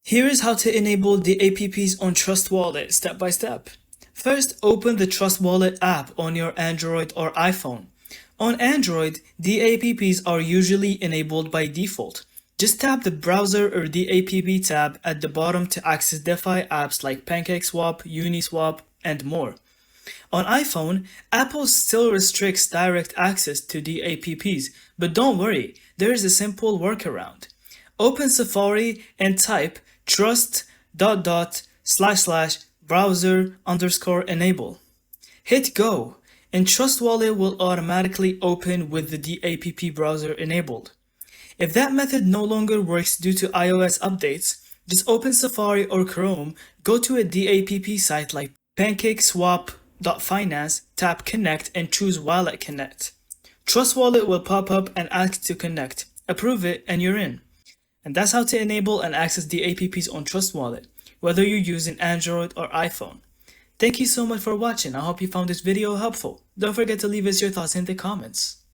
Here is how to enable the apps on Trust Wallet step by step. First, open the Trust Wallet app on your Android or iPhone. On Android, the apps are usually enabled by default. Just tap the browser or the app tab at the bottom to access DeFi apps like PancakeSwap, Uniswap, and more. On iPhone, Apple still restricts direct access to the apps, but don't worry, there is a simple workaround. Open Safari and type trust.browser_enable. Hit go, and Trust Wallet will automatically open with the dApp browser enabled. If that method no longer works due to iOS updates, just open Safari or Chrome, go to a dApp site like PancakeSwap.finance, tap Connect and choose Wallet Connect. Trust Wallet will pop up and ask to connect. Approve it and you're in. And that's how to enable and access the apps on Trust Wallet, whether you're using Android or iPhone. Thank you so much for watching. I hope you found this video helpful. Don't forget to leave us your thoughts in the comments.